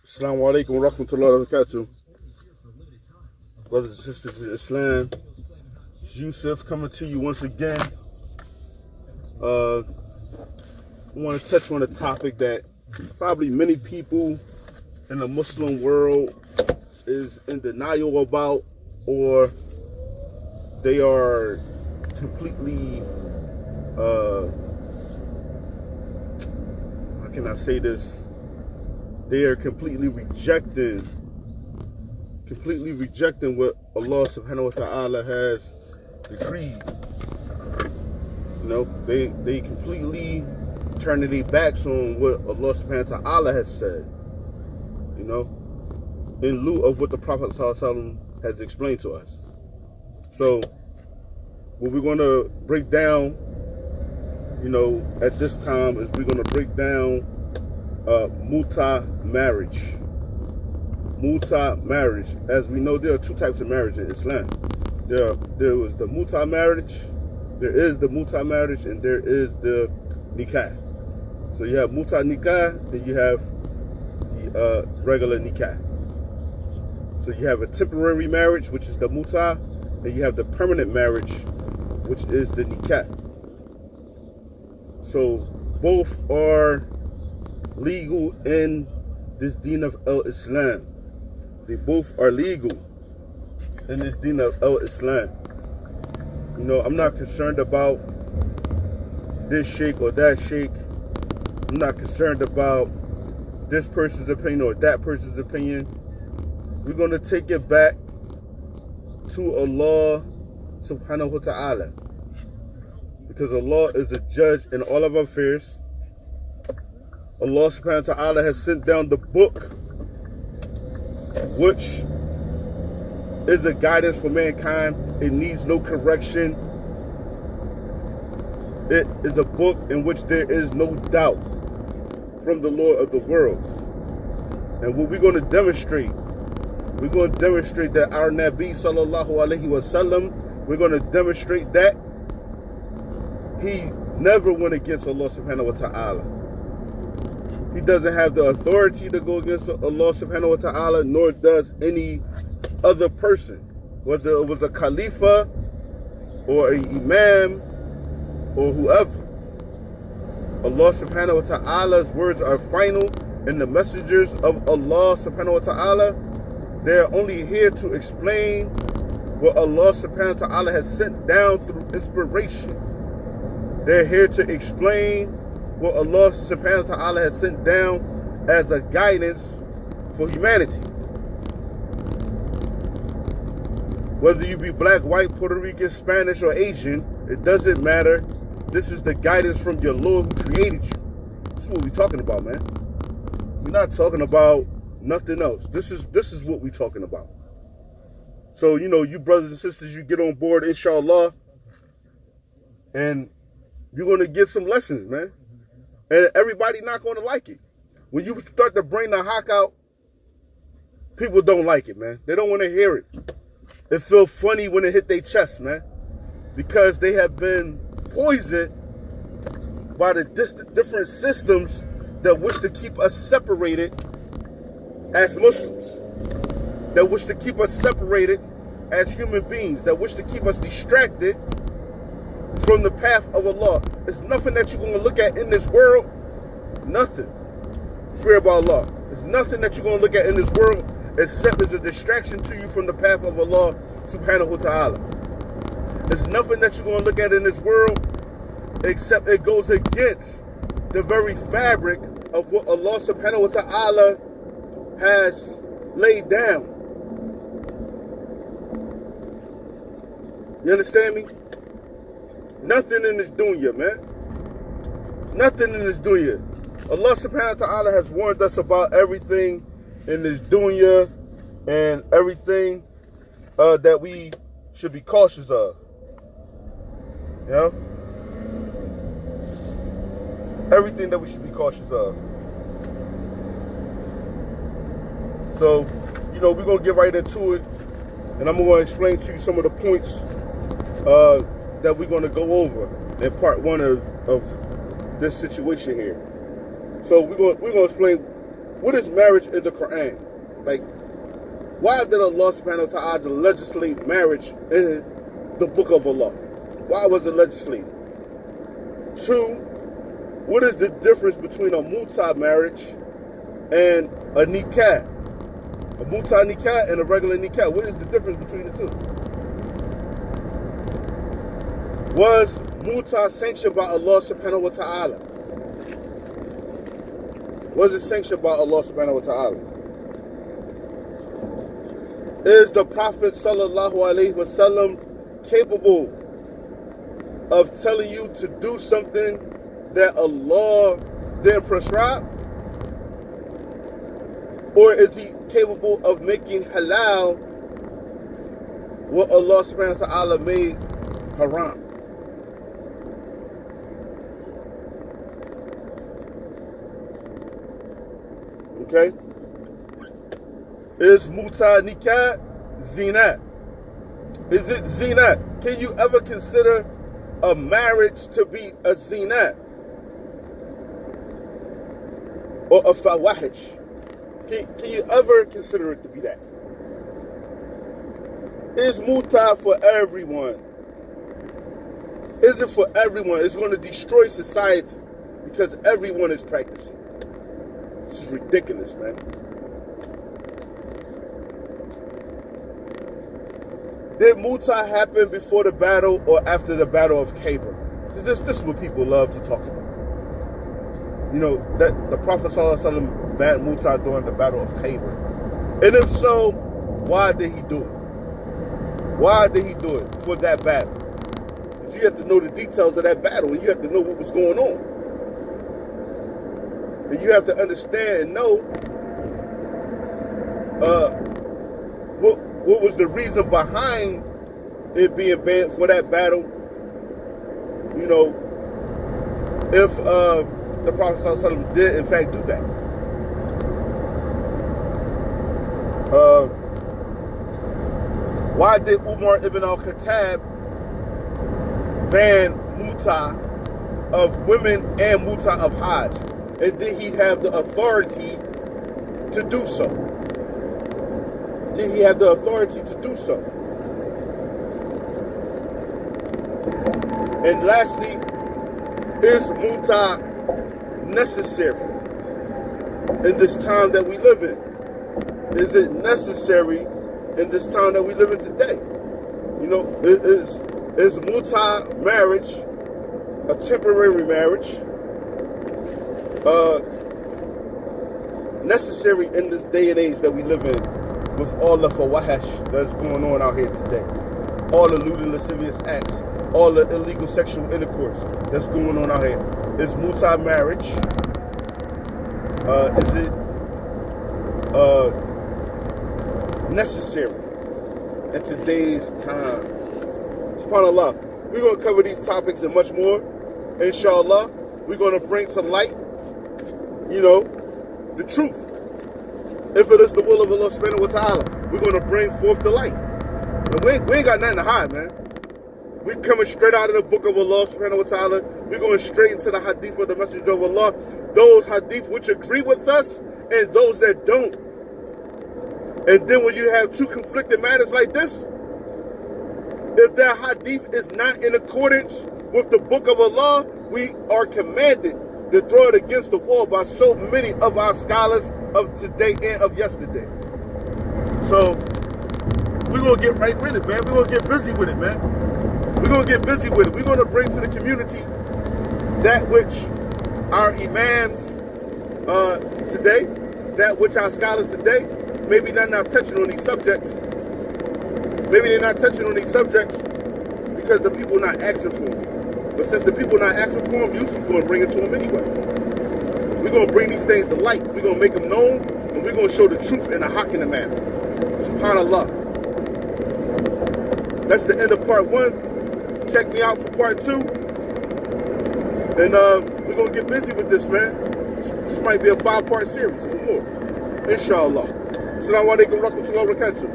Assalamu alaikum wa rahmatullahi wa barakatuh. Brothers and sisters in Islam, Yusuf coming to you once again. I want to touch on a topic that probably many people in the Muslim world is in denial about, or they are completely, how can I say this? They are completely rejecting what Allah subhanahu wa ta'ala has decreed. You know, they completely turning their backs on what Allah subhanahu wa ta'ala has said, you know, in lieu of what the Prophet sallallahu alaihi wasallam has explained to us. So what we're going to break down, you know, at this time is we're going to break down Mutah marriage. Mutah marriage. As we know, there are two types of marriage in Islam. There was the Mutah marriage, there is the Mutah marriage, and there is the Nikah. So you have Mutah Nikah, and you have the regular Nikah. So you have a temporary marriage, which is the Mutah, and you have the permanent marriage, which is the Nikah. So both are legal in this deen of al-Islam. They both are legal in this deen of al-Islam. You know, I'm not concerned about this sheikh or that sheikh. I'm not concerned about this person's opinion or that person's opinion. We're going to take it back to Allah subhanahu wa ta'ala, because Allah is a judge in all of our affairs. Allah subhanahu wa ta'ala has sent down the book, which is a guidance for mankind. It needs no correction. It is a book in which there is no doubt from the Lord of the worlds. And what we're going to demonstrate that our Nabi sallallahu alaihi wasallam, we're going to demonstrate that he never went against Allah subhanahu wa ta'ala. He doesn't have the authority to go against Allah subhanahu wa ta'ala, nor does any other person, whether it was a Khalifa or an Imam or whoever. Allah subhanahu wa ta'ala's words are final, and the messengers of Allah subhanahu wa ta'ala, they're only here to explain what Allah subhanahu wa ta'ala has sent down through inspiration. They're here to explain what Allah subhanahu wa ta'ala has sent down as a guidance for humanity. Whether you be black, white, Puerto Rican, Spanish, or Asian, it doesn't matter. This is the guidance from your Lord who created you. This is what we're talking about, man. We're not talking about nothing else. This is what we're talking about. So, you know, you brothers and sisters, you get on board, inshallah, and you're going to get some lessons, man. And everybody not going to like it. When you start to bring the hawk out, people don't like it, man. They don't want to hear it. It feels funny when it hit their chest, man. Because they have been poisoned by the different systems that wish to keep us separated as Muslims. That wish to keep us separated as human beings. That wish to keep us distracted from the path of Allah. There's nothing that you're going to look at in this world. Nothing. Swear by Allah. There's nothing that you're going to look at in this world except as a distraction to you from the path of Allah subhanahu wa ta'ala. There's nothing that you're going to look at in this world except it goes against the very fabric of what Allah subhanahu wa ta'ala has laid down. You understand me? Nothing in this dunya, man. Nothing in this dunya. Allah subhanahu wa ta'ala has warned us about everything in this dunya and everything that we should be cautious of. You know? Everything that we should be cautious of. So, you know, we're going to get right into it. And I'm going to explain to you some of the points that we're going to go over in part one of this situation here. So we're going to explain What is marriage in the Quran? Like, why did Allah subhanahu wa ta'ala legislate marriage in the book of Allah? Why was it legislated? 2, what is the difference between a Mutah marriage and a nikah? A Mutah nikah and a regular nikah. What is the difference between the two? Was Mutah sanctioned by Allah subhanahu wa ta'ala? Was it sanctioned by Allah subhanahu wa ta'ala? Is the Prophet sallallahu alaihi wasallam capable of telling you to do something that Allah didn't prescribe? Or is he capable of making halal what Allah subhanahu wa ta'ala made haram? Okay? Is Mutah nikah zina? Is it zina? Can you ever consider a marriage to be a zina? Or a fawahish? Can you ever consider it to be that? Is Mutah for everyone? Is it for everyone? It's going to destroy society because everyone is practicing. This is ridiculous, man. Did Mutah happen before the battle or after the battle of Khaybar? This is what people love to talk about. You know, that the Prophet ﷺ banned Mutah during the battle of Khaybar. And if so, why did he do it? Why did he do it for that battle? Because you have to know the details of that battle and you have to know what was going on. And you have to understand and know what was the reason behind it being banned for that battle. You know, if the Prophet ﷺ did in fact do that. Why did Umar ibn al-Khattab ban Mutah of women and Mutah of Hajj? And did he have the authority to do so? Did he have the authority to do so? And lastly, is Mutah necessary in this time that we live in? Is it necessary in this time that we live in today? You know, is Mutah marriage a temporary marriage? Necessary in this day and age that we live in, with all the fawahish that's going on out here today, all the lewd and lascivious acts, all the illegal sexual intercourse that's going on out here. Is Mutah marriage? Is it necessary in today's time? SubhanAllah. We're going to cover these topics and much more. Inshallah, we're going to bring to light, you know, the truth. If it is the will of Allah subhanahu wa ta'ala, we're going to bring forth the light. And we ain't got nothing to hide, man. We're coming straight out of the book of Allah subhanahu wa ta'ala. We're going straight into the hadith of the Messenger of Allah. Those hadith which agree with us and those that don't. And then when you have two conflicting matters like this, if that hadith is not in accordance with the book of Allah, we are commanded to throw it against the wall by so many of our scholars of today and of yesterday. So we're going to get right with it, man. We're going to get busy with it, man. We're going to get busy with it. We're going to bring to the community that which our imams today, that which our scholars today, maybe they're not touching on these subjects. Maybe they're not touching on these subjects because the people are not asking for them. But since the people are not asking for them, Yusuf's going to bring it to them anyway. We're going to bring these things to light. We're going to make them known, and we're going to show the truth in a haq in the matter. SubhanAllah. That's the end of part 1. Check me out for part 2. And we're going to get busy with this, man. This might be a 5-part series or more. Inshallah. Assalamu alaikum wa rahmatullahi wa barakatuh.